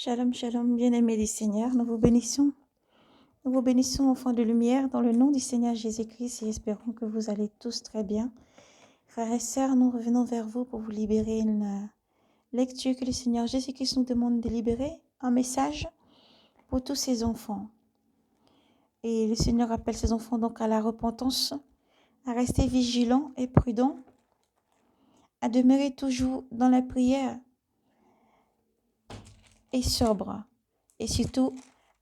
Shalom, shalom, bien-aimés du Seigneur, nous vous bénissons, enfants de lumière, dans le nom du Seigneur Jésus-Christ, et espérons que vous allez tous très bien. Frères et sœurs, nous revenons vers vous pour vous libérer une lecture que le Seigneur Jésus-Christ nous demande de libérer, un message pour tous ses enfants. Et le Seigneur appelle ses enfants donc à la repentance, à rester vigilants et prudents, à demeurer toujours dans la prière et sobre, et surtout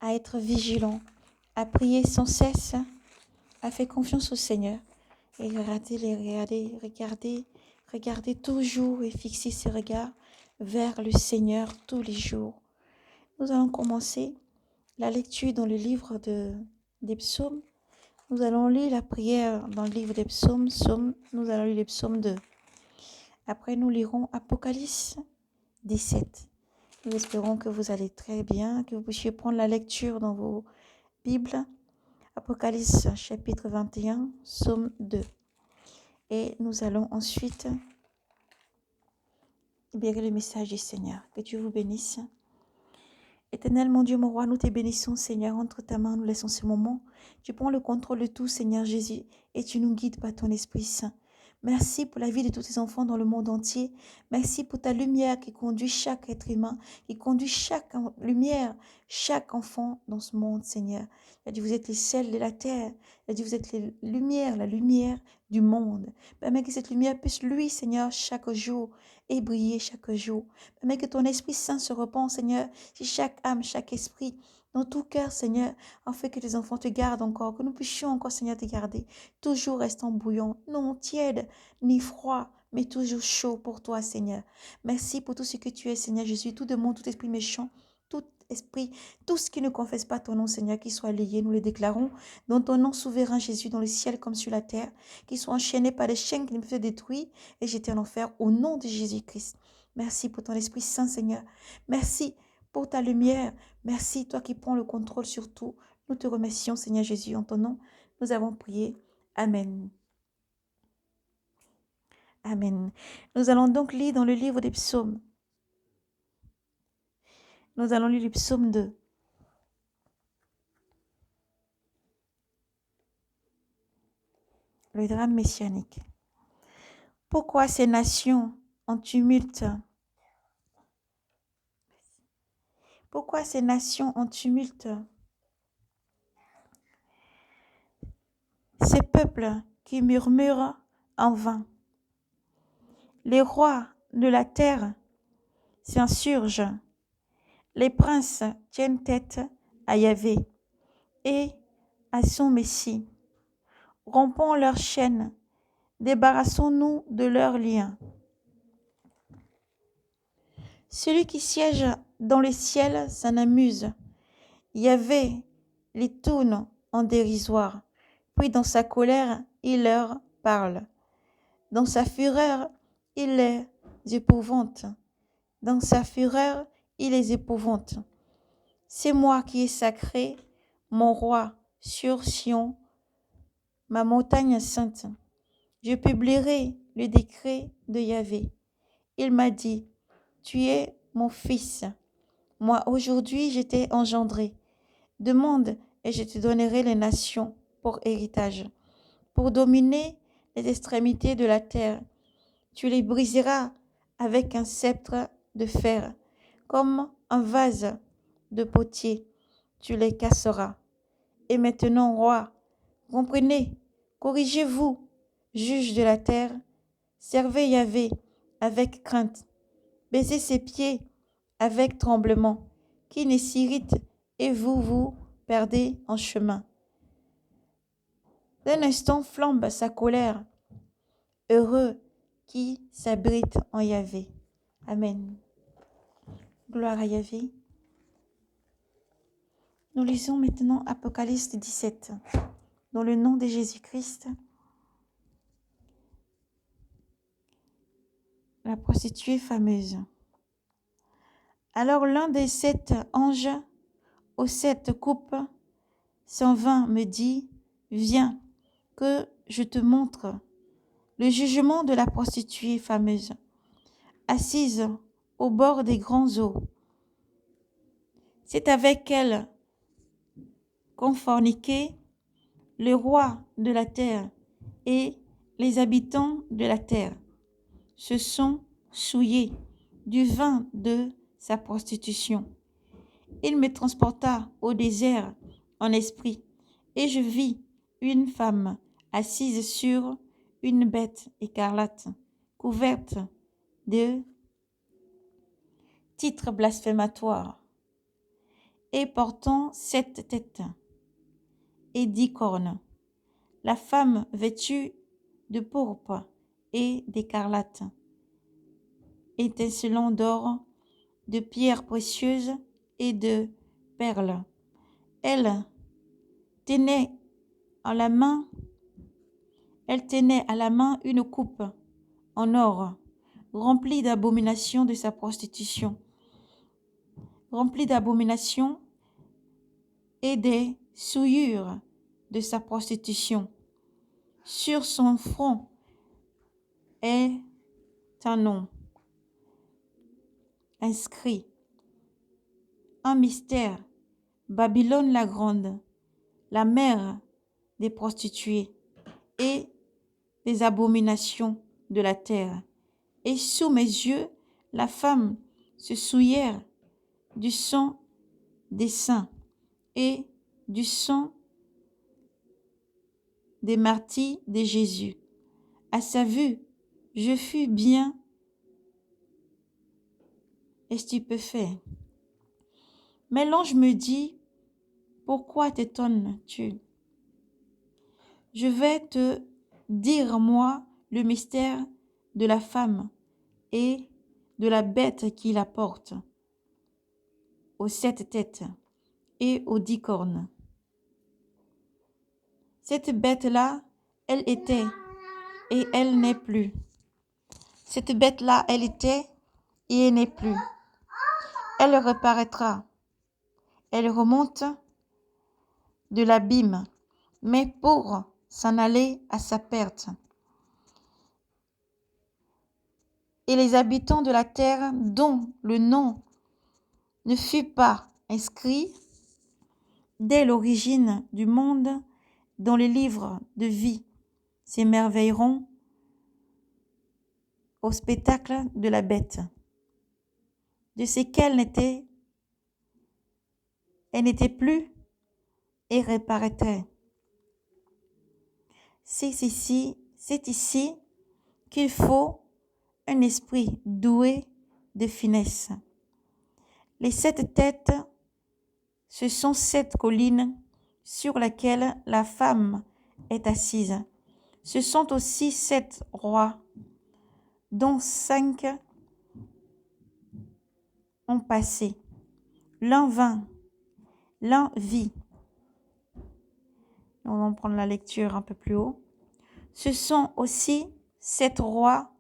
à être vigilants, à prier sans cesse, à faire confiance au Seigneur et regarder toujours et fixer ses regards vers le Seigneur tous les jours. Nous allons commencer la lecture dans le livre des psaumes. Nous allons lire la prière dans le livre des psaumes. Nous allons lire les psaumes 2. Après, nous lirons Apocalypse 17. Nous espérons que vous allez très bien, que vous puissiez prendre la lecture dans vos Bibles. Apocalypse chapitre 21, psaume 2. Et nous allons ensuite libérer le message du Seigneur. Que Dieu vous bénisse. Éternel, mon Dieu, mon roi, nous te bénissons, Seigneur. Entre ta main, nous laissons ce moment. Tu prends le contrôle de tout, Seigneur Jésus, et tu nous guides par ton Esprit Saint. Merci pour la vie de tous tes enfants dans le monde entier. Merci pour ta lumière qui conduit chaque être humain, qui conduit chaque lumière, chaque enfant dans ce monde, Seigneur. Il a dit, vous êtes les sels de la terre. Il a dit, vous êtes les lumières, la lumière du monde. Permets que cette lumière puisse, lui, Seigneur, chaque jour et briller chaque jour. Permets que ton Esprit Saint se répand, Seigneur, si chaque âme, chaque esprit, dans tout cœur, Seigneur, en fait que tes enfants te gardent encore, que nous puissions encore, Seigneur, te garder, toujours restant bouillants, non tiède, ni froid, mais toujours chaud pour toi, Seigneur. Merci pour tout ce que tu es, Seigneur Jésus, tout démon, tout esprit méchant, tout esprit, tout ce qui ne confesse pas ton nom, Seigneur, qui soit lié, nous le déclarons, dans ton nom souverain, Jésus, dans le ciel comme sur la terre, qui soit enchaîné par des chaînes qui ne peuvent détruire et jetés en enfer au nom de Jésus-Christ. Merci pour ton Esprit Saint, Seigneur. Merci pour ta lumière. Merci, toi qui prends le contrôle sur tout. Nous te remercions, Seigneur Jésus, en ton nom. Nous avons prié. Amen. Amen. Nous allons donc lire dans le livre des psaumes. Nous allons lire le psaume 2. Le drame messianique. Pourquoi ces nations en tumulte? Pourquoi ces nations en tumulte? Ces peuples qui murmurent en vain. Les rois de la terre s'insurgent. Les princes tiennent tête à Yahvé et à son Messie. Rompons leurs chaînes, débarrassons-nous de leurs liens. Celui qui siège dans le ciel s'en amuse. Yahvé les tourne en dérisoire. Puis dans sa colère, il leur parle. Dans sa fureur, il les épouvante. Dans sa fureur, il les épouvante. C'est moi qui est sacré, mon roi, sur Sion, ma montagne sainte. Je publierai le décret de Yahvé. Il m'a dit, tu es mon fils. Moi aujourd'hui je t'ai engendré. Demande et je te donnerai les nations pour héritage, pour dominer les extrémités de la terre. Tu les briseras avec un sceptre de fer, comme un vase de potier. Tu les casseras. Et maintenant, roi, comprenez, corrigez-vous, juge de la terre, servez Yahvé avec crainte, baissez ses pieds avec tremblement, qui ne s'irrite et vous vous perdez en chemin. D'un instant flambe sa colère, heureux qui s'abrite en Yahvé. Amen. Gloire à Yahvé. Nous lisons maintenant Apocalypse 17. Dans le nom de Jésus-Christ, la prostituée fameuse. Alors l'un des 7 anges aux 7 coupes s'en vint me dit, viens, que je te montre le jugement de la prostituée fameuse, assise au bord des grands eaux. C'est avec elle qu'ont forniqué le roi de la terre et les habitants de la terre se sont souillés du vin de sa prostitution. Il me transporta au désert en esprit, et je vis une femme assise sur une bête écarlate, couverte de titres blasphématoires, et portant 7 têtes et 10 cornes. La femme vêtue de pourpre et d'écarlate, étincelant d'or, de pierres précieuses et de perles. Elle tenait à la main une coupe en or, remplie d'abominations de sa prostitution, remplie d'abominations et des souillures de sa prostitution. Sur son front est un nom inscrit, un mystère, Babylone la grande, la mère des prostituées et des abominations de la terre. Et sous mes yeux, la femme se souillait du sang des saints et du sang des martyrs de Jésus. À sa vue, je fus bien stupéfait. Mais l'ange me dit, pourquoi t'étonnes-tu? Je vais te dire, moi, le mystère de la femme et de la bête qui la porte, aux 7 têtes et aux 10 cornes. Cette bête-là, elle était et elle n'est plus. Cette bête-là, elle était et elle n'est plus. Elle reparaîtra. Elle remonte de l'abîme, mais pour s'en aller à sa perte. Et les habitants de la terre, dont le nom ne fut pas inscrit dès l'origine du monde dans les livres de vie, s'émerveilleront au spectacle de la bête, de ce qu'elle n'était plus et reparaîtrait. C'est ici qu'il faut un esprit doué de finesse. Les 7 têtes, ce sont 7 collines sur lesquelles la femme est assise. Ce sont aussi 7 rois, dont 5 ont passé. L'un vint, l'un vit. On va prendre la lecture un peu plus haut. Ce sont aussi 7 rois,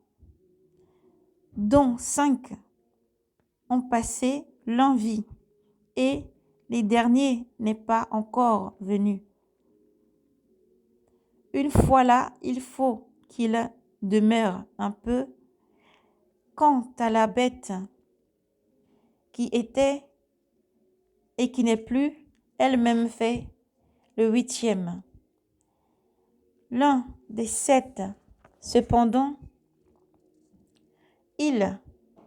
dont 5 ont passé, l'un vit, et les derniers n'est pas encore venu. Une fois là, il faut qu'il demeure un peu. Quant à la bête qui était et qui n'est plus, elle-même fait le 8e. L'un des 7, cependant, il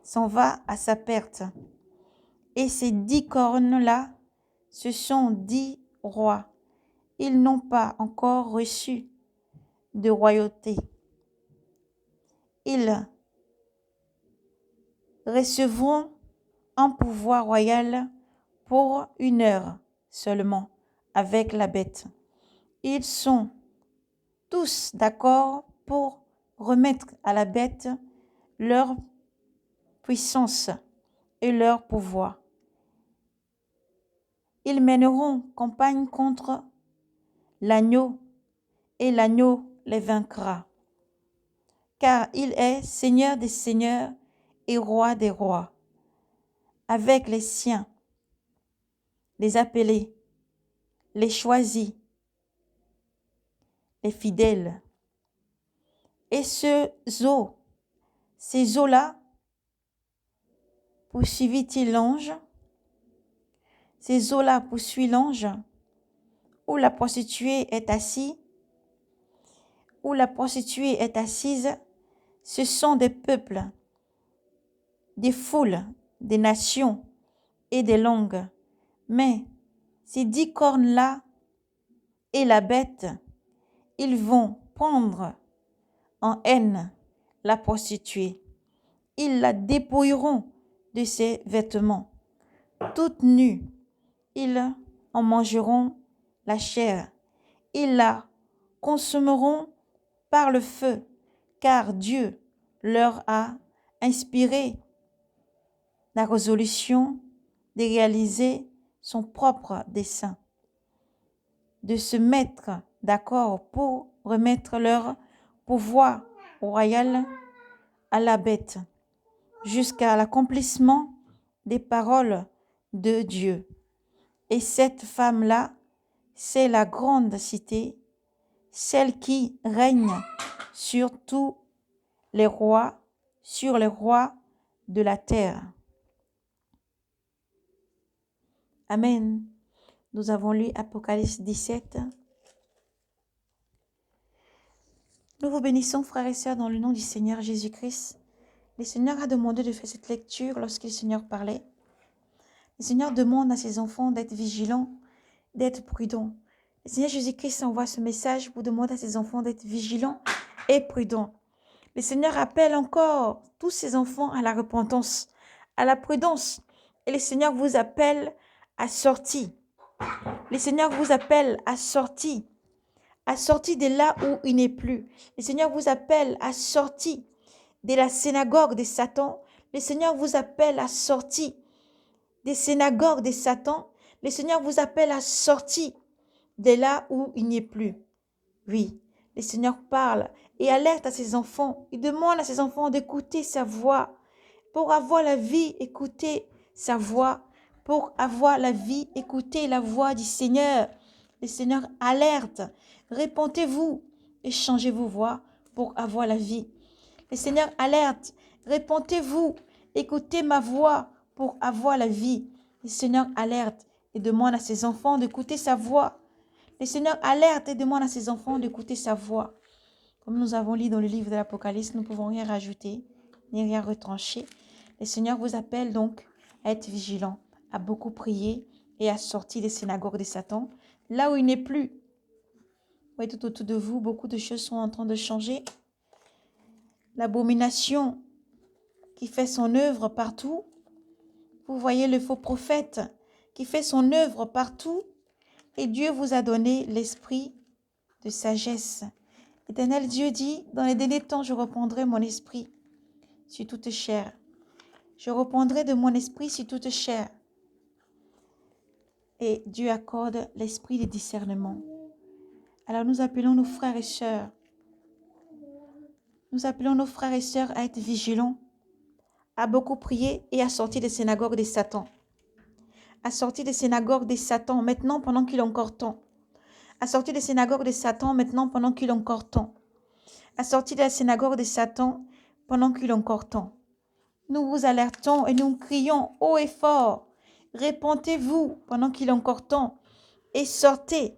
s'en va à sa perte. Et ces 10 cornes-là, ce sont 10 rois. Ils n'ont pas encore reçu de royauté. Ils recevront un pouvoir royal pour 1 heure seulement avec la bête. Ils sont tous d'accord pour remettre à la bête leur puissance et leur pouvoir. Ils mèneront campagne contre l'agneau et l'agneau les vaincra, car il est Seigneur des seigneurs et Roi des rois. Avec les siens, les appelés, les choisis, les fidèles. Et ces eaux-là, poursuivit-il l'ange, ces eaux-là poursuivent l'ange, où la prostituée est assise, où la prostituée est assise, ce sont des peuples, des foules, des nations et des langues. Mais ces 10 cornes-là et la bête, ils vont prendre en haine la prostituée. Ils la dépouilleront de ses vêtements. Toute nue, ils en mangeront la chair. Ils la consommeront par le feu, car Dieu leur a inspiré la résolution de réaliser son propre dessein, de se mettre d'accord pour remettre leur pouvoir royal à la bête, jusqu'à l'accomplissement des paroles de Dieu. Et cette femme-là, c'est la grande cité, celle qui règne sur tous les rois, sur les rois de la terre. Amen. Nous avons lu Apocalypse 17. Nous vous bénissons, frères et sœurs, dans le nom du Seigneur Jésus-Christ. Le Seigneur a demandé de faire cette lecture lorsque le Seigneur parlait. Le Seigneur demande à ses enfants d'être vigilants, d'être prudents. Le Seigneur Jésus-Christ envoie ce message pour demander à ses enfants d'être vigilants et prudents. Le Seigneur appelle encore tous ses enfants à la repentance, à la prudence. Et le Seigneur vous appelle à sortir. Le Seigneur vous appelle à sortir de là où il n'est plus. Le Seigneur vous appelle à sortir de la synagogue de Satan. Le Seigneur vous appelle à sortir des synagogues de Satan. Le Seigneur vous appelle à sortir de là où il n'y est plus. Oui, le Seigneur parle et alerte à ses enfants. Il demande à ses enfants d'écouter sa voix. Pour avoir la vie, écoutez sa voix. Pour avoir la vie, écoutez la voix du Seigneur. Le Seigneur alerte. Répentez-vous et changez vos voix pour avoir la vie. Le Seigneur alerte. Répentez-vous, écoutez ma voix pour avoir la vie. Le Seigneur alerte et demande à ses enfants d'écouter sa voix. Le Seigneur alerte et demande à ses enfants d'écouter sa voix. Comme nous avons lu dans le livre de l'Apocalypse, nous ne pouvons rien rajouter ni rien retrancher. Le Seigneur vous appelle donc à être vigilant, à beaucoup prier et à sortir des synagogues de Satan, là où il n'est plus. Vous voyez, tout autour de vous, beaucoup de choses sont en train de changer. L'abomination qui fait son œuvre partout. Vous voyez le faux prophète qui fait son œuvre partout. Et Dieu vous a donné l'esprit de sagesse. Éternel Dieu dit, dans les derniers temps, je reprendrai mon esprit sur toute chair. Je reprendrai de mon esprit sur toute chair. Et Dieu accorde l'esprit de discernement. Alors nous appelons nos frères et sœurs. Nous appelons nos frères et sœurs à être vigilants, à beaucoup prier et à sortir des synagogues de Satan. À sortir des synagogues de Satan maintenant pendant qu'il est encore temps. À sortir des synagogues de Satan maintenant pendant qu'il est encore temps. À sortir de la synagogue de Satan pendant qu'il est encore temps. Nous vous alertons et nous crions haut et fort. Répentez-vous pendant qu'il est encore temps et sortez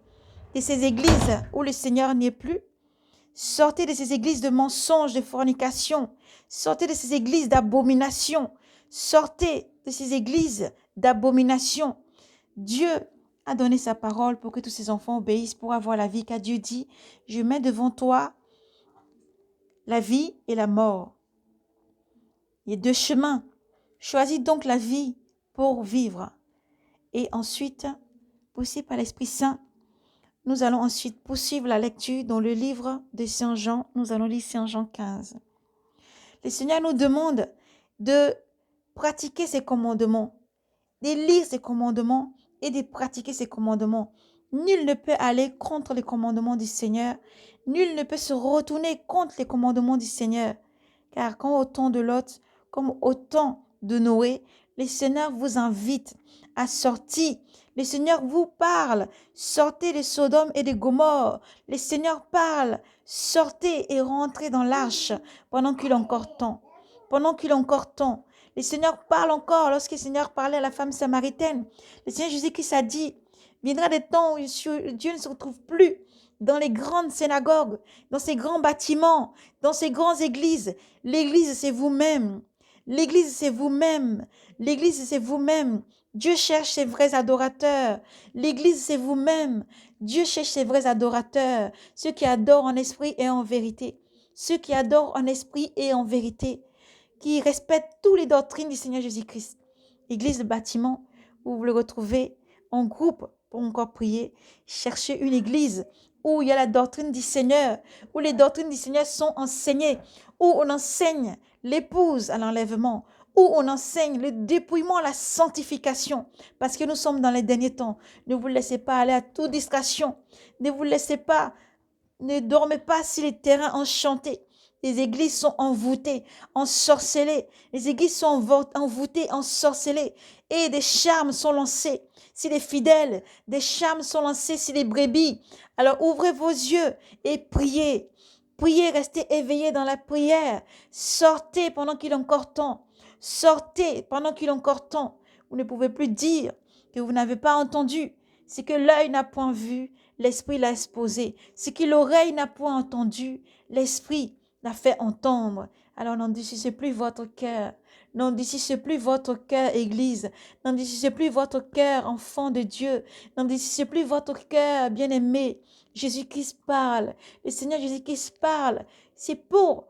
de ces églises où le Seigneur n'y est plus. Sortez de ces églises de mensonges, de fornication. Sortez de ces églises d'abomination. Sortez de ces églises d'abomination. Dieu a donné sa parole pour que tous ses enfants obéissent pour avoir la vie, car Dieu dit, je mets devant toi la vie et la mort. Il y a 2 chemins. Choisis donc la vie pour vivre. Et ensuite, poussé par l'Esprit Saint, nous allons ensuite poursuivre la lecture dans le livre de Saint Jean. Nous allons lire Saint Jean 15. Le Seigneur nous demande de pratiquer ses commandements, de lire ses commandements et de pratiquer ses commandements. Nul ne peut aller contre les commandements du Seigneur. Nul ne peut se retourner contre les commandements du Seigneur. Car quand au temps de Lot, comme au temps de Noé, le Seigneur vous invite à sortir. Le Seigneur vous parle. Sortez de Sodome et de Gomorrhe. Le Seigneur parle. Sortez et rentrez dans l'arche pendant qu'il est encore temps. Pendant qu'il est encore temps. Le Seigneur parle encore lorsque le Seigneur parlait à la femme samaritaine. Le Seigneur Jésus-Christ a dit, viendra des temps où Dieu ne se retrouve plus dans les grandes synagogues, dans ces grands bâtiments, dans ces grandes églises. L'église, c'est vous-même. L'église, c'est vous-même. L'église, c'est vous-même. Dieu cherche ses vrais adorateurs. L'église, c'est vous-même. Dieu cherche ses vrais adorateurs, ceux qui adorent en esprit et en vérité. Ceux qui adorent en esprit et en vérité, qui respectent toutes les doctrines du Seigneur Jésus-Christ. Église de bâtiment, où vous le retrouvez en groupe pour encore prier. Cherchez une église où il y a la doctrine du Seigneur, où les doctrines du Seigneur sont enseignées, où on enseigne l'épouse à l'enlèvement, où on enseigne le dépouillement, la sanctification, parce que nous sommes dans les derniers temps. Ne vous laissez pas aller à toute distraction. Ne vous laissez pas, ne dormez pas sur les terrains enchantés. Les églises sont envoûtées, ensorcelées. Les églises sont envoûtées, ensorcelées. Et des charmes sont lancés sur les fidèles. Des charmes sont lancés sur les brebis. Alors ouvrez vos yeux et priez. Priez, restez éveillés dans la prière. Sortez pendant qu'il est encore temps. Sortez pendant qu'il est encore temps. Vous ne pouvez plus dire que vous n'avez pas entendu. Ce que l'œil n'a point vu, l'esprit l'a exposé. Ce que l'oreille n'a point entendu, l'esprit l'a fait entendre. Alors n'endurcissez plus votre cœur. N'endurcissez plus votre cœur, Église. N'endurcissez plus votre cœur, enfant de Dieu. N'endurcissez plus votre cœur, bien-aimé. Jésus-Christ parle. Le Seigneur Jésus-Christ parle. C'est pour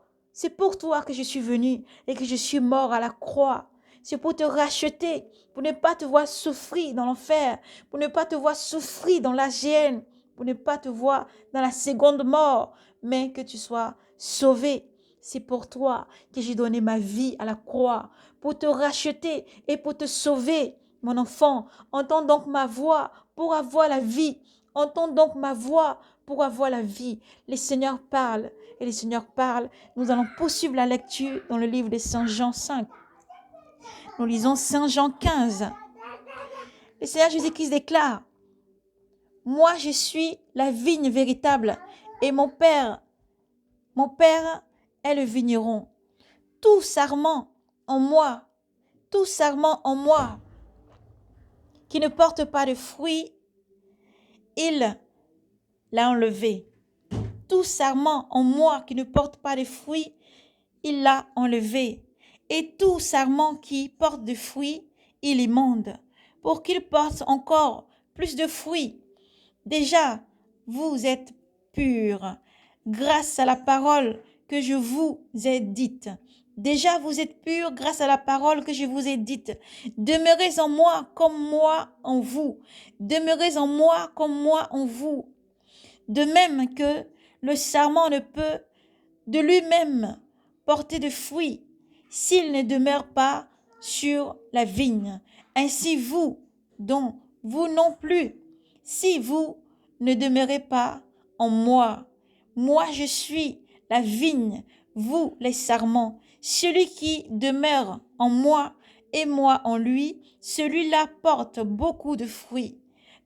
toi que je suis venu et que je suis mort à la croix. C'est pour te racheter, pour ne pas te voir souffrir dans l'enfer, pour ne pas te voir souffrir dans la gêne, pour ne pas te voir dans la seconde mort, mais que tu sois sauvé. C'est pour toi que j'ai donné ma vie à la croix, pour te racheter et pour te sauver. Mon enfant, entends donc ma voix pour avoir la vie. Entends donc ma voix pour avoir la vie. Le Seigneur parle et le Seigneur parle. Nous allons poursuivre la lecture dans le livre de Saint Jean 5. Nous lisons Saint Jean 15. Le Seigneur Jésus-Christ déclare, « Moi, je suis la vigne véritable et mon Père est le vigneron. Tout sarment en moi qui ne porte pas de fruits, il l'a enlevé. Tout sarment en moi qui ne porte pas de fruits, il l'a enlevé. Et tout sarment qui porte de fruits, il émonde, pour qu'il porte encore plus de fruits. Déjà, vous êtes purs, grâce à la parole que je vous ai dite. Déjà, vous êtes purs grâce à la parole que je vous ai dite. Demeurez en moi comme moi en vous. Demeurez en moi comme moi en vous. De même que le sarment ne peut de lui-même porter de fruits s'il ne demeure pas sur la vigne. Ainsi vous, dont vous non plus, si vous ne demeurez pas en moi. Moi je suis la vigne, vous les sarments. Celui qui demeure en moi et moi en lui, celui-là porte beaucoup de fruits.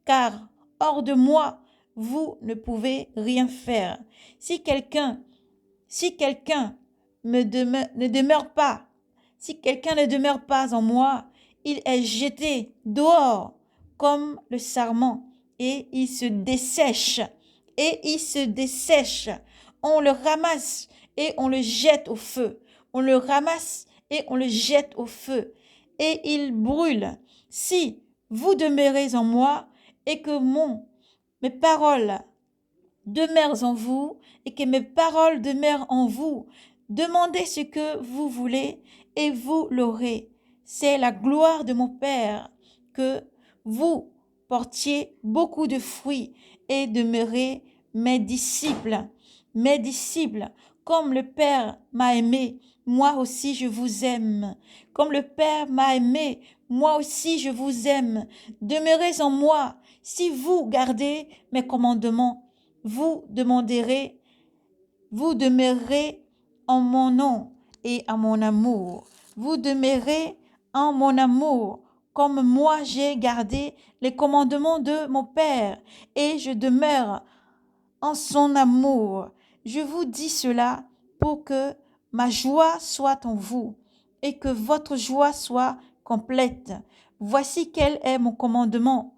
Car hors de moi, vous ne pouvez rien faire. Si quelqu'un ne demeure pas, si quelqu'un ne demeure pas en moi, il est jeté dehors comme le sarment et il se dessèche. On le ramasse et on le jette au feu. On le ramasse et on le jette au feu et il brûle. Si vous demeurez en moi et que mes paroles demeurent en vous et que mes paroles demeurent en vous, demandez ce que vous voulez et vous l'aurez. C'est la gloire de mon Père que vous portiez beaucoup de fruits et demeurez mes disciples. Mes disciples, comme le Père m'a aimé, moi aussi je vous aime. Comme le Père m'a aimé, moi aussi je vous aime. Demeurez en moi. Si vous gardez mes commandements, vous demeurerez en mon nom et à mon amour. Vous demeurez en mon amour, comme moi j'ai gardé les commandements de mon Père, et je demeure en son amour. Je vous dis cela pour que ma joie soit en vous et que votre joie soit complète. Voici quel est mon commandement.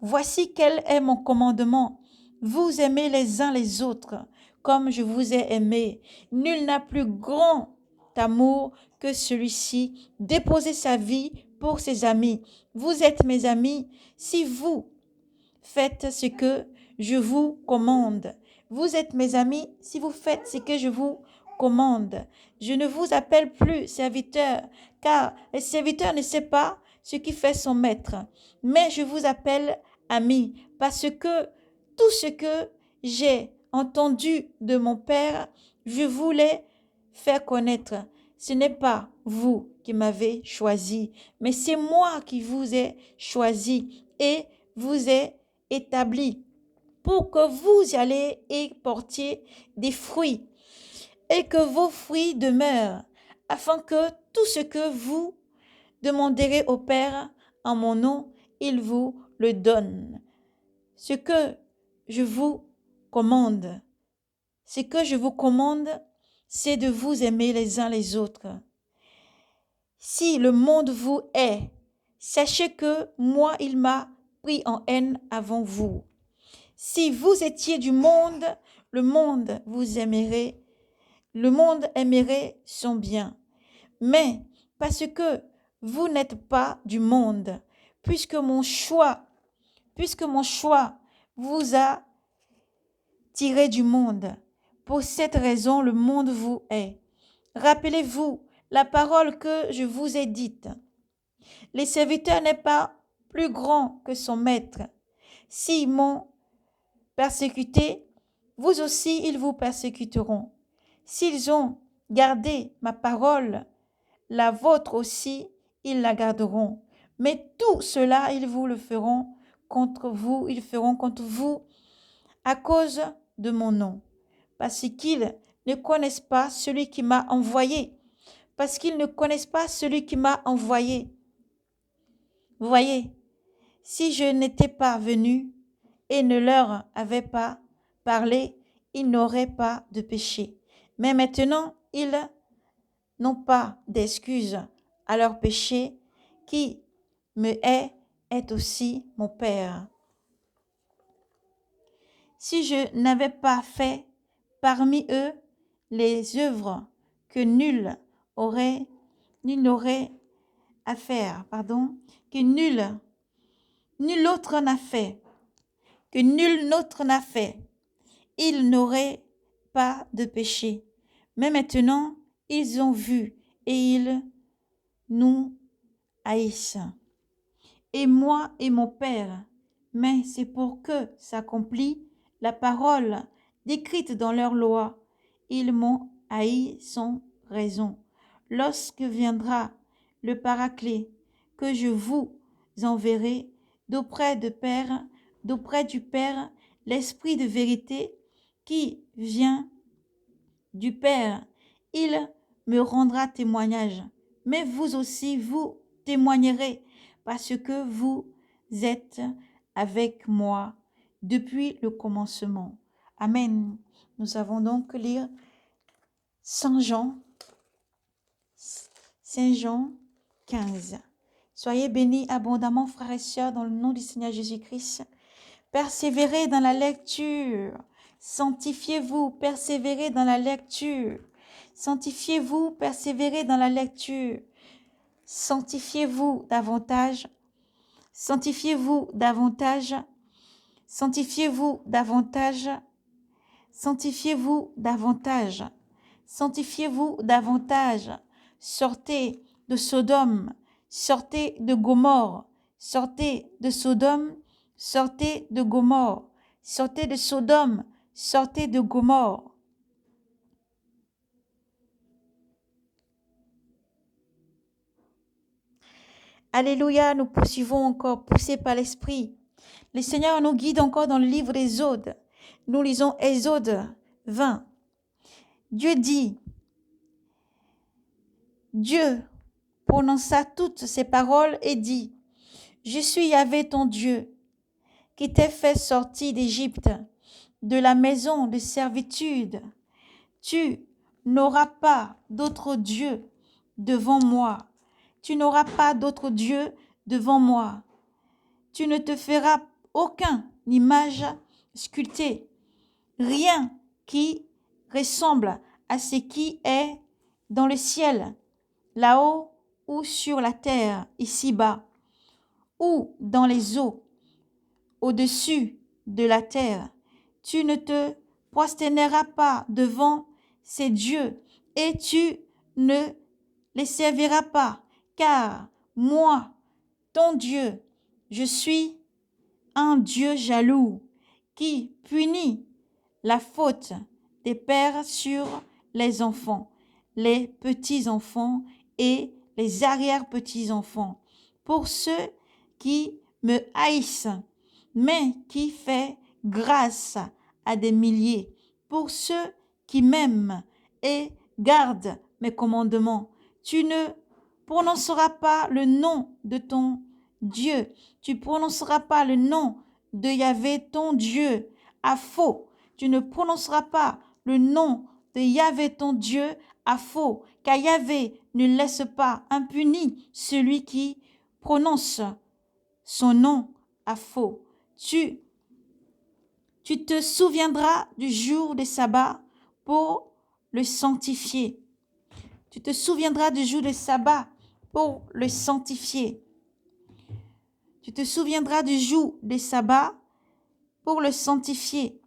Voici quel est mon commandement. Vous aimez les uns les autres comme je vous ai aimé. Nul n'a plus grand amour que celui-ci, déposer sa vie pour ses amis. Vous êtes mes amis si vous faites ce que je vous commande. Vous êtes mes amis si vous faites ce que je vous commande. Je ne vous appelle plus serviteur, car le serviteur ne sait pas ce qui fait son maître. Mais je vous appelle ami, parce que tout ce que j'ai entendu de mon Père, je voulais faire connaître. Ce n'est pas vous qui m'avez choisi, mais c'est moi qui vous ai choisi et vous ai établi pour que vous y allez et portiez des fruits et que vos fruits demeurent, afin que tout ce que vous demanderez au Père en mon nom, il vous le donne. Ce que je vous commande, c'est de vous aimer les uns les autres. Si le monde vous hait, sachez que moi, il m'a pris en haine avant vous. Si vous étiez du monde, le monde vous aimerait, le monde aimerait son bien. Mais parce que vous n'êtes pas du monde, puisque mon choix vous a tiré du monde. Pour cette raison, le monde vous hait. Rappelez-vous la parole que je vous ai dite. Le serviteur n'est pas plus grand que son maître. S'ils m'ont persécuté, vous aussi ils vous persécuteront. S'ils ont gardé ma parole, la vôtre aussi, ils la garderont. Mais tout cela, ils feront contre vous à cause de mon nom, parce qu'ils ne connaissent pas celui qui m'a envoyé. Parce qu'ils ne connaissent pas celui qui m'a envoyé. Vous voyez, si je n'étais pas venu et ne leur avais pas parlé, ils n'auraient pas de péché. Mais maintenant, ils n'ont pas d'excuse à leur péché. Qui me hait est aussi mon Père. Si je n'avais pas fait parmi eux les œuvres que nul n'aurait à faire, que nul autre n'a fait, ils n'auraient pas de péché. Mais maintenant, ils ont vu et ils nous haïssent. Et moi et mon Père, mais c'est pour que s'accomplit la parole décrite dans leur loi. Ils m'ont haï sans raison. Lorsque viendra le Paraclet, que je vous enverrai d'auprès du Père, l'Esprit de vérité qui vient du Père, il me rendra témoignage. Mais vous aussi, vous témoignerez, parce que vous êtes avec moi depuis le commencement. Amen. Nous avons donc lire Saint Jean 15. Soyez bénis abondamment, frères et sœurs, dans le nom du Seigneur Jésus-Christ. Persévérez dans la lecture. Sanctifiez-vous, persévérez dans la lecture. Sanctifiez-vous, persévérez dans la lecture. Sanctifiez-vous davantage. Sanctifiez-vous davantage. Sanctifiez-vous davantage. Sanctifiez-vous davantage. Sanctifiez-vous davantage. Sortez de Sodome. Sortez de Gomorrhe. Sortez de Sodome. Sortez de Gomorrhe. Sortez de Sodome. Sortez de Gomorrhe. Alléluia, nous poursuivons encore, poussés par l'Esprit. Le Seigneur nous guide encore dans le livre d'Exode. Nous lisons Exode 20. Dieu prononça toutes ces paroles et dit, « Je suis Yahvé ton Dieu, qui t'ai fait sortir d'Égypte, de la maison de servitude. Tu n'auras pas d'autre Dieu devant moi. Tu n'auras pas d'autre Dieu devant moi. Tu ne te feras aucune image sculptée, rien qui ressemble à ce qui est dans le ciel, là-haut ou sur la terre, ici-bas, ou dans les eaux, au-dessus de la terre. Tu ne te prosterneras pas devant ces dieux et tu ne les serviras pas, car moi, ton Dieu, je suis un Dieu jaloux qui punit la faute des pères sur les enfants, les petits-enfants et les arrière-petits-enfants, pour ceux qui me haïssent, mais qui fait grâce à des milliers, pour ceux qui m'aiment et gardent mes commandements. Tu ne prononceras pas le nom de ton Dieu, tu prononceras pas le nom de Yahvé ton Dieu à faux. Tu ne prononceras pas le nom de Yahvé ton Dieu à faux, car Yahvé ne laisse pas impuni celui qui prononce son nom à faux. Tu te souviendras du jour des sabbats pour le sanctifier. Tu te souviendras du jour des sabbats pour le sanctifier. Tu te souviendras du jour des sabbats pour le sanctifier.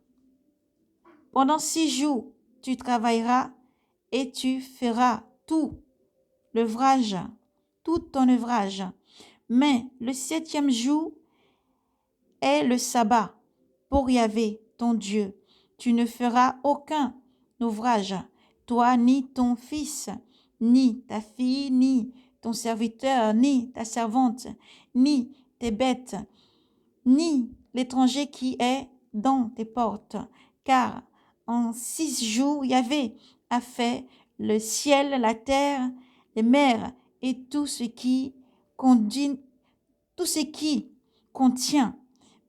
Pendant 6 jours, tu travailleras et tu feras tout l'ouvrage, tout ton ouvrage. Mais le 7e jour est le sabbat pour Yahvé, ton Dieu. Tu ne feras aucun ouvrage, toi ni ton fils, ni ta fille, ni ton serviteur, ni ta servante, ni tes bêtes, ni l'étranger qui est dans tes portes. Car en 6 jours, Yahvé a fait le ciel, la terre, les mers et tout ce qui contient.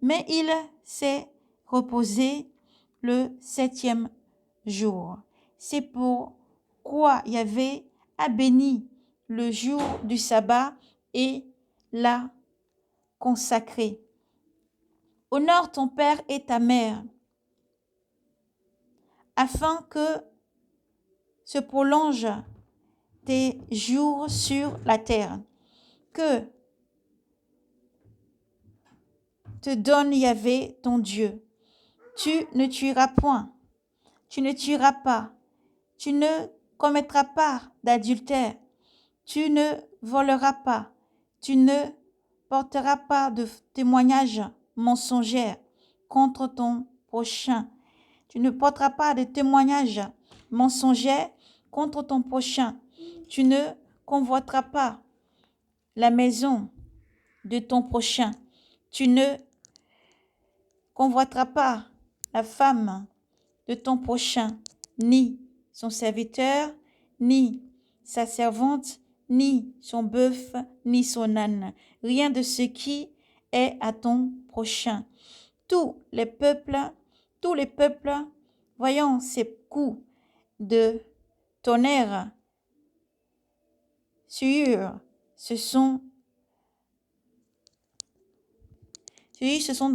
Mais il s'est reposé le 7e jour. C'est pourquoi Yahvé a béni le jour du sabbat et l'a consacré. Honore ton père et ta mère, afin que se prolongent tes jours sur la terre, que te donne Yahvé ton Dieu. Tu ne tueras point, tu ne tueras pas, tu ne commettras pas d'adultère, tu ne voleras pas, tu ne porteras pas de témoignage mensonger contre ton prochain. Tu ne porteras pas de témoignage mensonger contre ton prochain. Tu ne convoiteras pas la maison de ton prochain. Tu ne convoiteras pas la femme de ton prochain, ni son serviteur, ni sa servante, ni son bœuf, ni son âne, rien de ce qui est à ton prochain. Tous les peuples, voyant ces coups de tonnerre se sont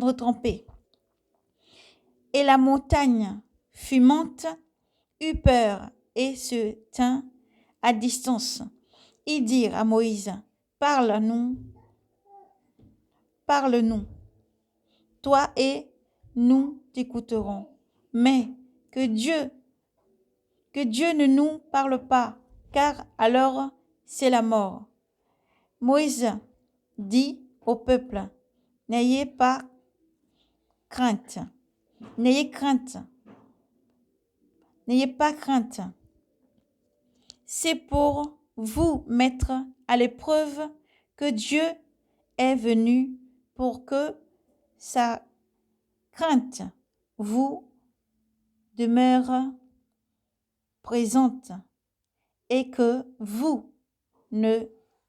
retrempés. Et la montagne fumante eut peur et se tint à distance. Ils dirent à Moïse, parle-nous, toi et nous t'écouterons. Mais que Dieu ne nous parle pas, car alors c'est la mort. Moïse dit au peuple, n'ayez pas crainte, n'ayez pas crainte. C'est pour vous mettre à l'épreuve que Dieu est venu pour que sa crainte vous demeure présente et que vous ne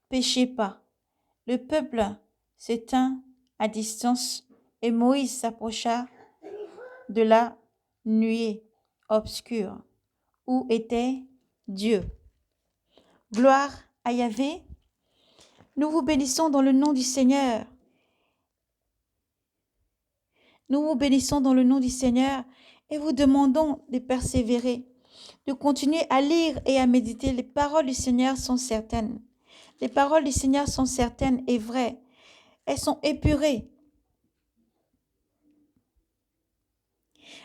péchez pas. Le peuple se tint à distance et Moïse s'approcha de la nuée obscure où était Dieu. Gloire à Yahvé. Nous vous bénissons dans le nom du Seigneur. Nous vous bénissons dans le nom du Seigneur et vous demandons de persévérer, de continuer à lire et à méditer. Les paroles du Seigneur sont certaines. Les paroles du Seigneur sont certaines et vraies. Elles sont épurées.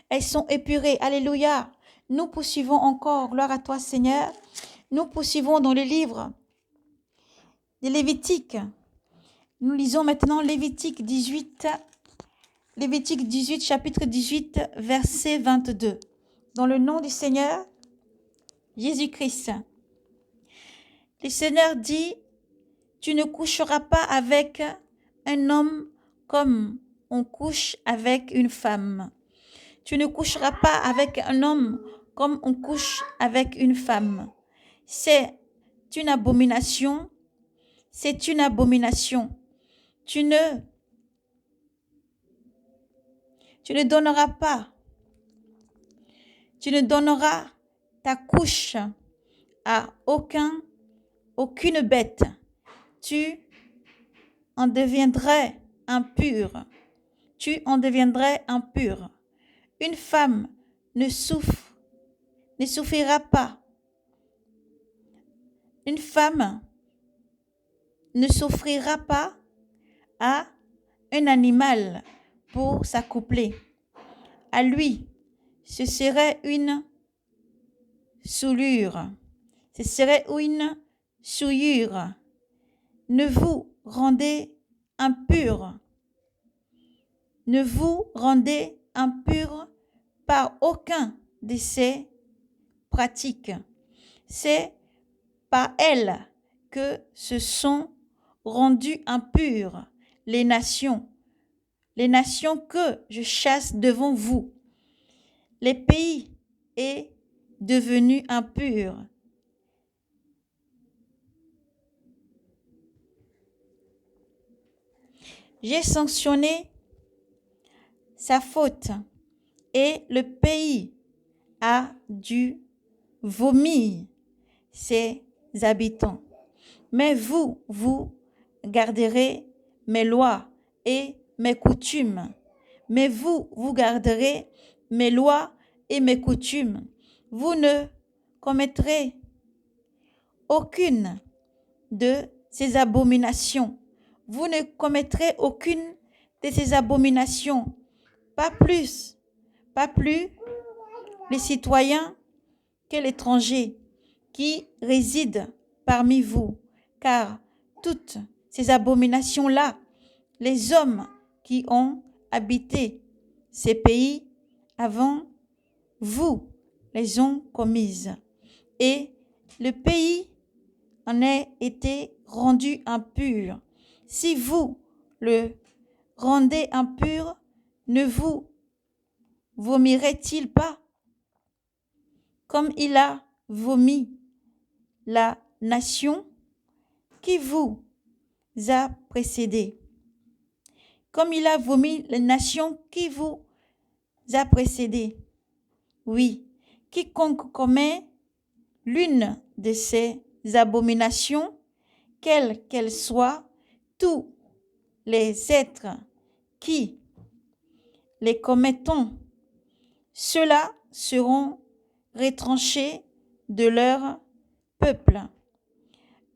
Elles sont épurées. Alléluia. Nous poursuivons encore. Gloire à toi, Seigneur. Nous poursuivons dans le livre de Lévitique. Nous lisons maintenant Lévitique 18, chapitre 18, verset 22. Dans le nom du Seigneur, Jésus-Christ. Le Seigneur dit, tu ne coucheras pas avec un homme comme on couche avec une femme. Tu ne coucheras pas avec un homme comme on couche avec une femme. C'est une abomination. C'est une abomination. Tu ne donneras ta couche à aucune bête. Tu en deviendrais impur. Tu en deviendrais impur. Une femme ne souffrira pas. Une femme ne s'offrira pas à un animal pour s'accoupler. À lui, ce serait une souillure. Ce serait une souillure. Ne vous rendez impur. Ne vous rendez impur par aucun de ces pratiques. C'est par elles que se sont rendues impures les nations que je chasse devant vous. Les pays est devenu impur. J'ai sanctionné sa faute et le pays a dû vomir ses habitants. Mais vous garderez mes lois et mes coutumes. Mais vous garderez mes lois et mes coutumes. Vous ne commettrez aucune de ces abominations. Vous ne commettrez aucune de ces abominations. Pas plus les citoyens que l'étranger qui réside parmi vous. Car toutes ces abominations-là, les hommes qui ont habité ces pays avant vous les ont commises. Et le pays en a été rendu impur. Si vous le rendez impur, ne vous vomirait-il pas comme il a vomi la nation qui vous a précédé? Comme il a vomi la nation qui vous a précédé. Oui, quiconque commet l'une de ces abominations, quelles qu'elles soient, tous les êtres qui les commettront, ceux-là seront retranchés de leur peuple.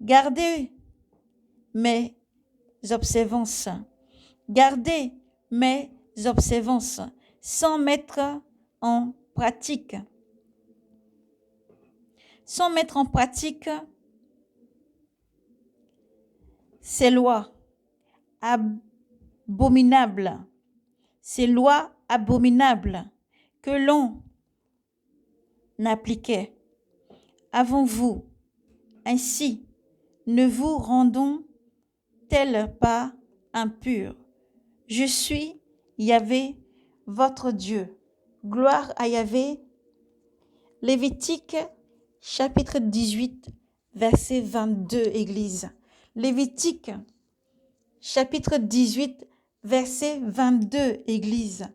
Gardez mes observances. Gardez mes observances sans mettre en pratique. Sans mettre en pratique ces lois abominables. Ces lois abominables que l'on appliquait avant vous. Ainsi, ne vous rendons-elles pas impurs? Je suis Yahvé, votre Dieu. Gloire à Yahvé. Lévitique, chapitre 18, verset 22, Église. Lévitique, chapitre 18, verset 22, Église.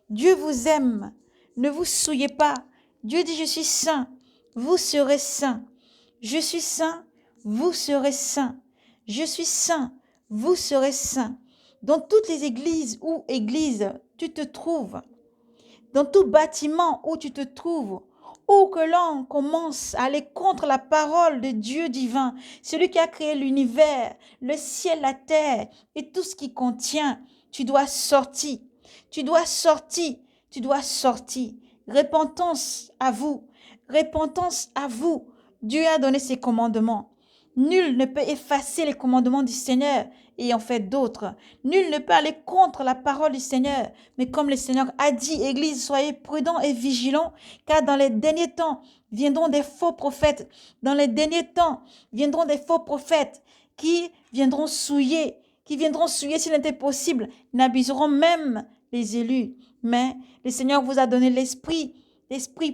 Dieu vous aime. Ne vous souillez pas. Dieu dit, je suis saint. Vous serez saints. Je suis saint. vous serez saints. Je suis saint, vous serez saints. Dans toutes les églises où église tu te trouves, dans tout bâtiment où tu te trouves, où que l'on commence à aller contre la parole de Dieu divin, celui qui a créé l'univers, le ciel, la terre et tout ce qui contient, tu dois sortir, tu dois sortir, tu dois sortir. Repentance à vous, repentance à vous. Dieu a donné ses commandements. Nul ne peut effacer les commandements du Seigneur et en fait d'autres. Nul ne peut aller contre la parole du Seigneur. Mais comme le Seigneur a dit, Église, soyez prudents et vigilants, car dans les derniers temps viendront des faux prophètes. Dans les derniers temps viendront des faux prophètes qui viendront souiller, s'il n'était possible, n'abuseront même les élus. Mais le Seigneur vous a donné l'esprit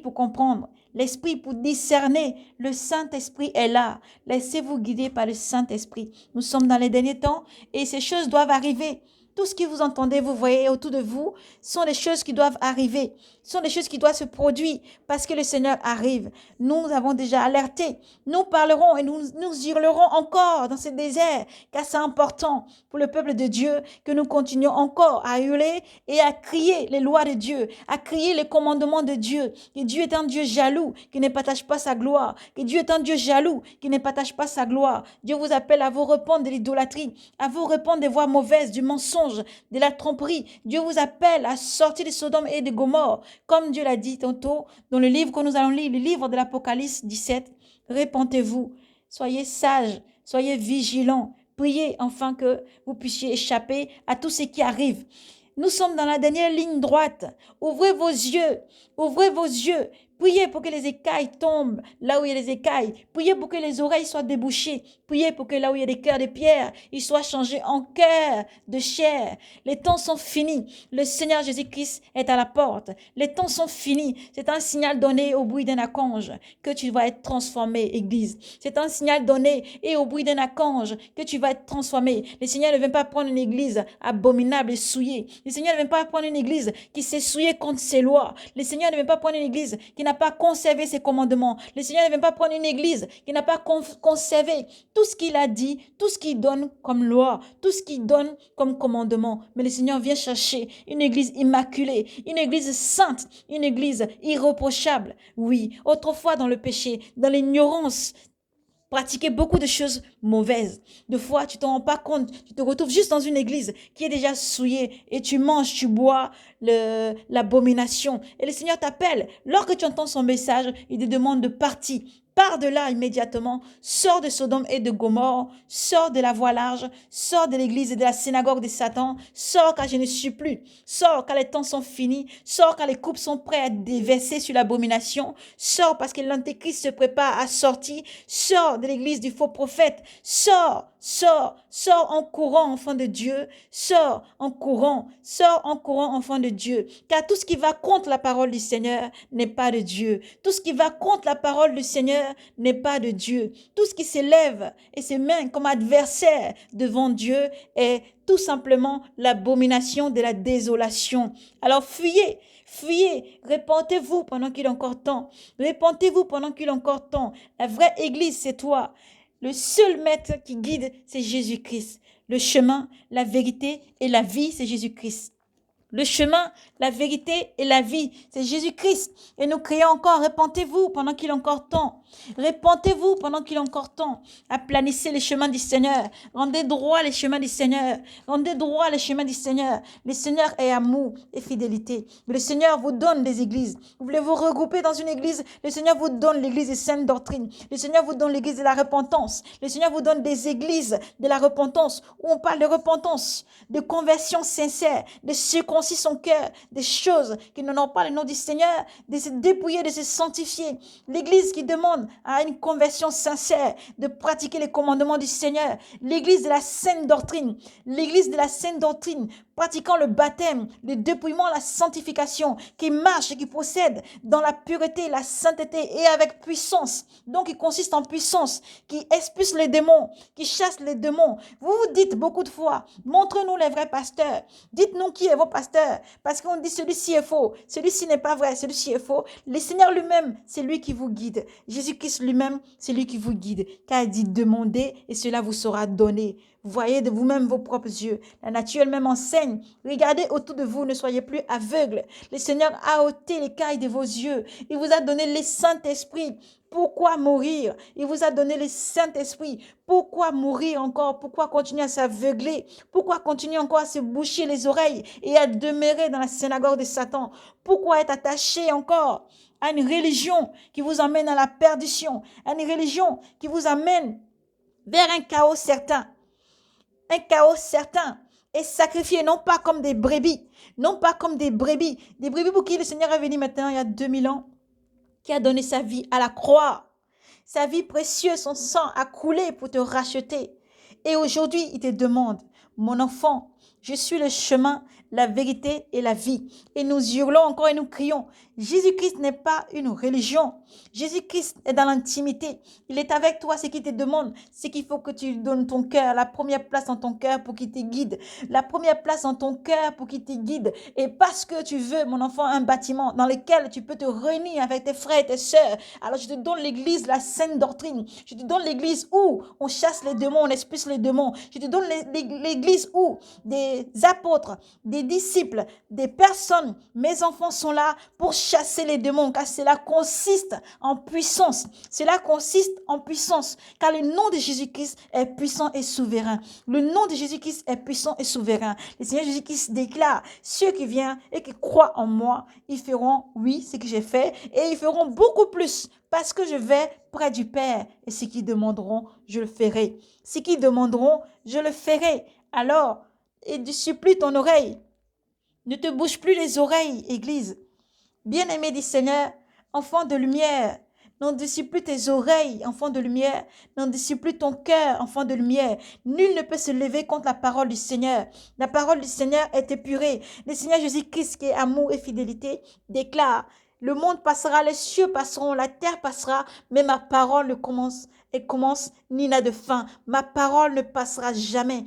pour comprendre, l'esprit pour discerner. Le Saint-Esprit est là. Laissez-vous guider par le Saint-Esprit. Nous sommes dans les derniers temps et ces choses doivent arriver. Tout ce que vous entendez, vous voyez autour de vous, sont des choses qui doivent arriver, sont des choses qui doivent se produire parce que le Seigneur arrive. Nous avons déjà alerté. Nous parlerons et nous hurlerons encore dans ce désert, car c'est important pour le peuple de Dieu que nous continuions encore à hurler et à crier les lois de Dieu, à crier les commandements de Dieu. Que Dieu est un Dieu jaloux qui ne partage pas sa gloire. Que Dieu est un Dieu jaloux qui ne partage pas sa gloire. Dieu vous appelle à vous répandre de l'idolâtrie, à vous répandre des voies mauvaises, du mensonge, de la tromperie. Dieu vous appelle à sortir de Sodome et de Gomorrhe, comme Dieu l'a dit tantôt dans le livre que nous allons lire, le livre de l'Apocalypse 17. Répentez-vous, soyez sages, soyez vigilants, priez afin que vous puissiez échapper à tout ce qui arrive. Nous sommes dans la dernière ligne droite. Ouvrez vos yeux, ouvrez vos yeux. Priez pour que les écailles tombent là où il y a les écailles. Priez pour que les oreilles soient débouchées. Priez pour que là où il y a des cœurs de pierre, ils soient changés en cœurs de chair. Les temps sont finis. Le Seigneur Jésus-Christ est à la porte. Les temps sont finis. C'est un signal donné au bruit d'un archange que tu vas être transformé, Église. C'est un signal donné et au bruit d'un archange que tu vas être transformé. Le Seigneur ne vient pas prendre une église abominable et souillée. Le Seigneur ne vient pas prendre une église qui s'est souillée contre ses lois. Le Seigneur ne vient pas prendre une église qui n'a pas conservé ses commandements. Le Seigneur ne vient pas prendre une église qui n'a pas conservé tout ce qu'il a dit, tout ce qu'il donne comme loi, tout ce qu'il donne comme commandement. Mais le Seigneur vient chercher une église immaculée, une église sainte, une église irréprochable. Oui, autrefois dans le péché, dans l'ignorance, pratiquer beaucoup de choses mauvaises. Des fois, tu t'en rends pas compte. Tu te retrouves juste dans une église qui est déjà souillée et tu manges, tu bois l'abomination. Et le Seigneur t'appelle. Lorsque tu entends son message, il te demande de partir. Pars de là immédiatement, sors de Sodome et de Gomorrhe, sors de la voie large, sors de l'église et de la synagogue de Satan, sors car je ne suis plus, sors car les temps sont finis, sors car les coupes sont prêtes à déverser sur l'abomination, sors parce que l'antéchrist se prépare à sortir, sors de l'église du faux prophète, sors en courant, enfant de Dieu, sors en courant, enfant de Dieu, car tout ce qui va contre la parole du Seigneur n'est pas de Dieu, tout ce qui va contre la parole du Seigneur n'est pas de Dieu, tout ce qui s'élève et se met comme adversaire devant Dieu est tout simplement l'abomination de la désolation. Alors fuyez, répentez-vous pendant qu'il est encore temps, répentez-vous pendant qu'il est encore temps. La vraie église, c'est toi. Le seul maître qui guide, c'est Jésus-Christ. Le chemin, la vérité et la vie, c'est Jésus-Christ. Le chemin, la vérité et la vie, c'est Jésus-Christ. Et nous crions encore, répentez-vous pendant qu'il est encore temps. Répentez-vous pendant qu'il est encore temps. Aplanissez les chemins du Seigneur. Rendez droit les chemins du Seigneur. Rendez droit les chemins du Seigneur. Le Seigneur est amour et fidélité. Le Seigneur vous donne des églises. Vous voulez vous regrouper dans une église? Le Seigneur vous donne l'église des saintes doctrines. Le Seigneur vous donne l'église de la repentance. Le Seigneur vous donne des églises de la repentance où on parle de repentance, de conversion sincère, de circoncire son cœur, des choses qui n'ont pas le nom du Seigneur, de se dépouiller, de se sanctifier. L'église qui demande à une conversion sincère, de pratiquer les commandements du Seigneur. L'église de la sainte doctrine. L'église de la sainte doctrine pratiquant le baptême, le dépouillement, la sanctification, qui marche et qui procède dans la pureté, la sainteté et avec puissance. Donc, il consiste en puissance, qui expulse les démons, qui chasse les démons. Vous vous dites beaucoup de fois, montrez-nous les vrais pasteurs. Dites-nous qui est vos pasteurs. Parce qu'on dit celui-ci est faux, celui-ci n'est pas vrai, celui-ci est faux. Le Seigneur lui-même, c'est lui qui vous guide. Jésus-Christ lui-même, c'est lui qui vous guide. Car il dit, demandez et cela vous sera donné. Voyez de vous-même vos propres yeux. La nature elle-même enseigne. Regardez autour de vous, ne soyez plus aveugles. Le Seigneur a ôté l'écaille de vos yeux. Il vous a donné le Saint-Esprit. Pourquoi mourir? Il vous a donné le Saint-Esprit. Pourquoi mourir encore? Pourquoi continuer à s'aveugler? Pourquoi continuer encore à se boucher les oreilles et à demeurer dans la synagogue de Satan? Pourquoi être attaché encore à une religion qui vous emmène à la perdition, à une religion qui vous amène vers un chaos certain? Un chaos certain et sacrifié, non pas comme des brebis, non pas comme des brebis pour qui le Seigneur est venu maintenant il y a 2000 ans, qui a donné sa vie à la croix, sa vie précieuse, son sang a coulé pour te racheter. Et aujourd'hui, il te demande, mon enfant, je suis le chemin, la vérité et la vie. Et nous hurlons encore et nous crions, Jésus-Christ n'est pas une religion. Jésus-Christ est dans l'intimité. Il est avec toi. Ce qu'il te demande, c'est qu'il faut que tu lui donnes ton cœur, la première place dans ton cœur pour qu'il te guide. La première place dans ton cœur pour qu'il te guide. Et parce que tu veux, mon enfant, un bâtiment dans lequel tu peux te réunir avec tes frères et tes sœurs, alors je te donne l'église, la sainte doctrine. Je te donne l'église où on chasse les démons, on expulse les démons. Je te donne l'église où des apôtres, des disciples, des personnes, mes enfants sont là pour chasser les démons, car cela consiste en puissance. Cela consiste en puissance, car le nom de Jésus-Christ est puissant et souverain. Le nom de Jésus-Christ est puissant et souverain. Le Seigneur Jésus-Christ déclare, ceux qui viennent et qui croient en moi, ils feront, oui, ce que j'ai fait, et ils feront beaucoup plus, parce que je vais près du Père, et ce qu'ils demanderont, je le ferai. Ce qu'ils demanderont, je le ferai. Alors, et tu supplies ton oreille. Ne te bouge plus les oreilles, Église. Bien-aimé du Seigneur, enfant de lumière, n'en dissipe plus tes oreilles, enfant de lumière. N'en dissipe plus ton cœur, enfant de lumière. Nul ne peut se lever contre la parole du Seigneur. La parole du Seigneur est épurée. Le Seigneur Jésus-Christ, qui est amour et fidélité, déclare, le monde passera, les cieux passeront, la terre passera, mais ma parole ne commence ni n'a de fin. Ma parole ne passera jamais.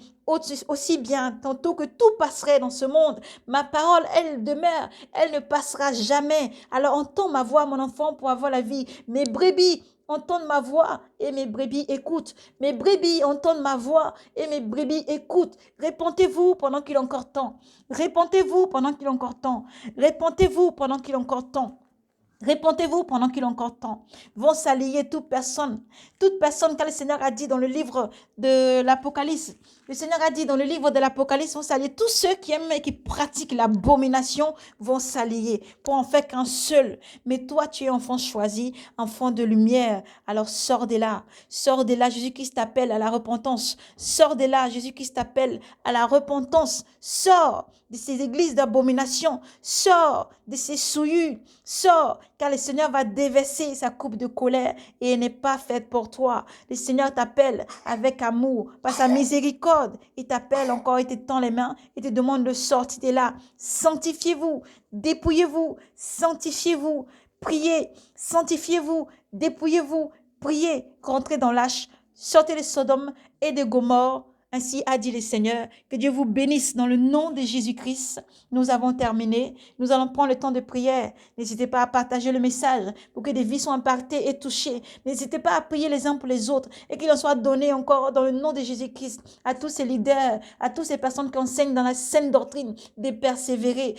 Aussi bien, tantôt que tout passerait dans ce monde, ma parole, elle demeure, elle ne passera jamais. Alors entends ma voix, mon enfant, pour avoir la vie. Mes brebis entendent ma voix et mes brebis écoutent. Mes brebis entendent ma voix et mes brebis écoutent. Répentez-vous pendant qu'il est encore temps. Répentez-vous pendant qu'il est encore temps. Répentez-vous pendant qu'il est encore temps. Répentez-vous pendant qu'il est encore temps. Vont s'allier toute personne, car le Seigneur a dit dans le livre de l'Apocalypse, le Seigneur a dit dans le livre de l'Apocalypse, vont s'allier, tous ceux qui aiment et qui pratiquent l'abomination vont s'allier pour en faire qu'un seul. Mais toi, tu es enfant choisi, enfant de lumière, alors sors de là, Jésus-Christ t'appelle à la repentance, sors de là, Jésus-Christ t'appelle à la repentance, sors de ces églises d'abomination, sors de ces souillures, sors, car le Seigneur va déverser sa coupe de colère et elle n'est pas faite pour toi. Le Seigneur t'appelle avec amour, par sa miséricorde. Il t'appelle encore, il te tend les mains, il te demande de sortir de là. Sanctifiez-vous, dépouillez-vous, sanctifiez-vous, priez, sanctifiez-vous, dépouillez-vous, priez, rentrez dans l'âge, sortez de Sodome et de Gomorrhe. Ainsi a dit le Seigneur, que Dieu vous bénisse dans le nom de Jésus-Christ. Nous avons terminé. Nous allons prendre le temps de prière. N'hésitez pas à partager le message pour que des vies soient impactées et touchées. N'hésitez pas à prier les uns pour les autres et qu'il en soit donné encore dans le nom de Jésus-Christ à tous ces leaders, à toutes ces personnes qui enseignent dans la saine doctrine de persévérer,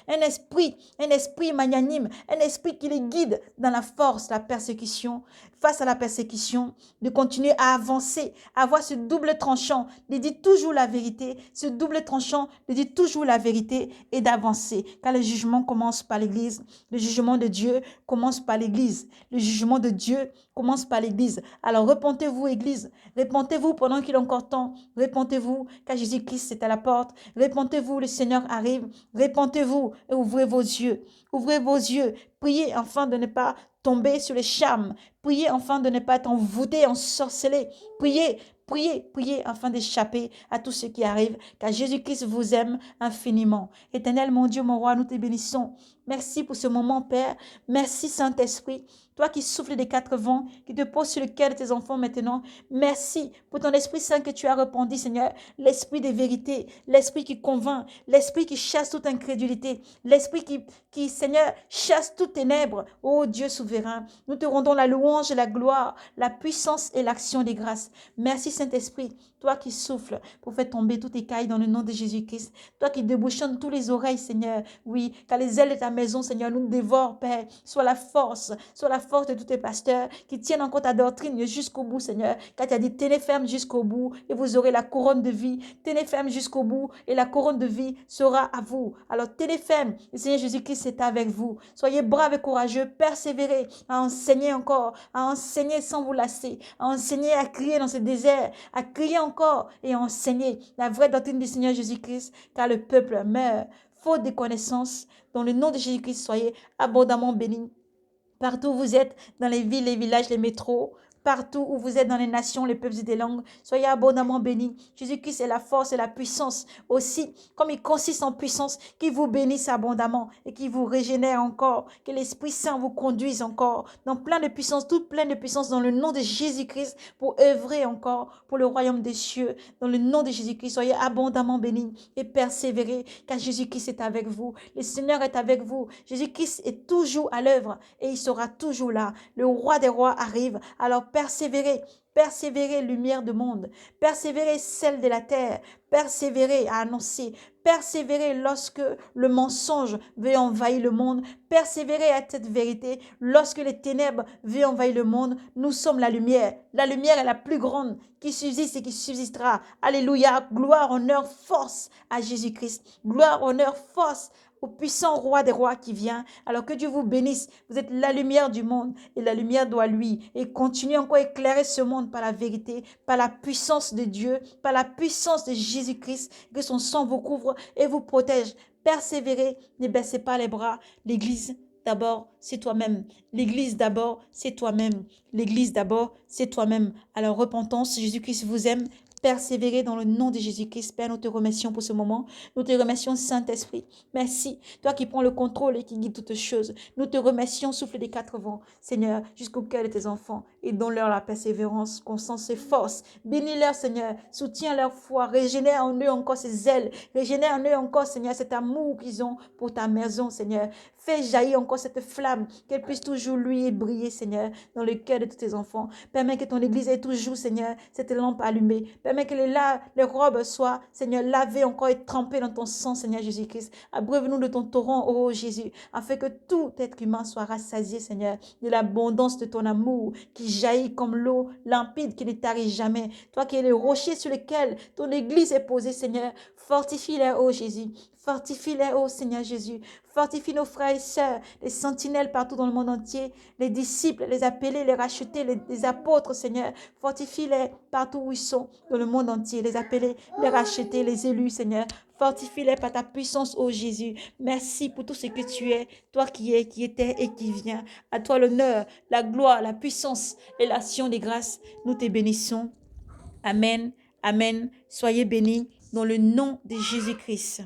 un esprit magnanime, un esprit qui les guide dans la force, la persécution, face à la persécution, de continuer à avancer, à avoir ce double tranchant, de dire toujours la vérité, ce double tranchant, de dire toujours la vérité et d'avancer. Car le jugement commence par l'Église. Le jugement de Dieu commence par l'Église. Le jugement de Dieu commence par l'Église. Alors repentez-vous, Église. Repentez-vous pendant qu'il est encore temps. Repentez-vous, car Jésus-Christ est à la porte. Repentez-vous, le Seigneur arrive. Repentez-vous et ouvrez vos yeux. Ouvrez vos yeux. Priez afin de ne pas tomber sur les charmes. Priez afin de ne pas être envoûté, ensorcelé. Priez Priez afin d'échapper à tout ce qui arrive, car Jésus-Christ vous aime infiniment. Éternel, mon Dieu, mon roi, nous te bénissons. Merci pour ce moment, Père. Merci, Saint-Esprit. Toi qui souffles des 4 vents, qui te poses sur le cœur de tes enfants maintenant. Merci pour ton Esprit Saint que tu as répandu, Seigneur. L'Esprit de vérité, l'Esprit qui convainc, l'Esprit qui chasse toute incrédulité, l'Esprit qui, Seigneur, chasse toute ténèbres. Ô Dieu souverain, nous te rendons la louange et la gloire, la puissance et l'action des grâces. Merci, Saint-Esprit, toi qui souffles pour faire tomber toutes écailles dans le nom de Jésus-Christ. Toi qui débouchonnes tous les oreilles, Seigneur. Oui, car les ailes de ta maison, Seigneur, nous dévorent, Père. Sois la force de tous tes pasteurs qui tiennent encore ta doctrine jusqu'au bout, Seigneur. Car tu as dit, tenez ferme jusqu'au bout et vous aurez la couronne de vie. Tenez ferme jusqu'au bout et la couronne de vie sera à vous. Alors tenez ferme, le Seigneur Jésus-Christ est avec vous. Soyez braves et courageux, persévérez à enseigner encore, à enseigner sans vous lasser, à enseigner à crier dans ce désert, à crier encore et à enseigner la vraie doctrine du Seigneur Jésus-Christ, car le peuple meurt faute de connaissances. Dans le nom de Jésus-Christ, soyez abondamment bénis. Partout où vous êtes, dans les villes, les villages, les métros, partout où vous êtes dans les nations, les peuples et des langues, soyez abondamment bénis. Jésus-Christ est la force et la puissance aussi, comme il consiste en puissance, qui vous bénisse abondamment et qui vous régénère encore, que l'Esprit Saint vous conduise encore dans plein de puissance, toute pleine de puissance dans le nom de Jésus-Christ pour œuvrer encore pour le royaume des cieux. Dans le nom de Jésus-Christ, soyez abondamment bénis et persévérez, car Jésus-Christ est avec vous. Le Seigneur est avec vous. Jésus-Christ est toujours à l'œuvre et il sera toujours là. Le roi des rois arrive. Alors persévérez, persévérez, lumière du monde, persévérez, sel de la terre, persévérez à annoncer, persévérez lorsque le mensonge veut envahir le monde, persévérez à cette vérité lorsque les ténèbres veulent envahir le monde. Nous sommes la lumière est la plus grande qui subsiste et qui subsistera. Alléluia, gloire, honneur, force à Jésus-Christ, gloire, honneur, force au puissant roi des rois qui vient. Alors que Dieu vous bénisse. Vous êtes la lumière du monde et la lumière doit lui. Et continuez encore à éclairer ce monde par la vérité, par la puissance de Dieu, par la puissance de Jésus-Christ. Que son sang vous couvre et vous protège. Persévérez, ne baissez pas les bras. L'Église d'abord, c'est toi-même. L'Église d'abord, c'est toi-même. L'Église d'abord, c'est toi-même. Alors repentance, Jésus-Christ vous aime. Persévérer dans le nom de Jésus-Christ. Père, nous te remercions pour ce moment. Nous te remercions, Saint-Esprit. Merci, toi qui prends le contrôle et qui guide toutes choses. Nous te remercions, souffle des 4 vents, Seigneur, jusqu'au cœur de tes enfants. Et donne-leur la persévérance, constance et force. Bénis-leur, Seigneur. Soutiens leur foi. Régénère en eux encore ces ailes. Régénère en eux encore, Seigneur, cet amour qu'ils ont pour ta maison, Seigneur. Fais jaillir encore cette flamme, qu'elle puisse toujours lui et briller, Seigneur, dans le cœur de tous tes enfants. Permets que ton Église ait toujours, Seigneur, cette lampe allumée. Permets que les robes soient, Seigneur, lavées encore et trempées dans ton sang, Seigneur Jésus-Christ. Abreuve-nous de ton torrent, ô Jésus, afin que tout être humain soit rassasié, Seigneur, de l'abondance de ton amour qui jaillit comme l'eau limpide qui ne tarit jamais. Toi qui es le rocher sur lequel ton Église est posée, Seigneur, fortifie-les, ô Jésus. Fortifie-les, ô Seigneur Jésus. Fortifie nos frères et sœurs, les sentinelles partout dans le monde entier, les disciples, les appelés, les rachetés, les apôtres, Seigneur. Fortifie-les partout où ils sont dans le monde entier, les appelés, les rachetés, les élus, Seigneur. Fortifie-les par ta puissance, ô Jésus. Merci pour tout ce que tu es, toi qui es, qui étais et qui viens. À toi l'honneur, la gloire, la puissance et l'action des grâces. Nous te bénissons. Amen. Amen. Soyez bénis dans le nom de Jésus-Christ.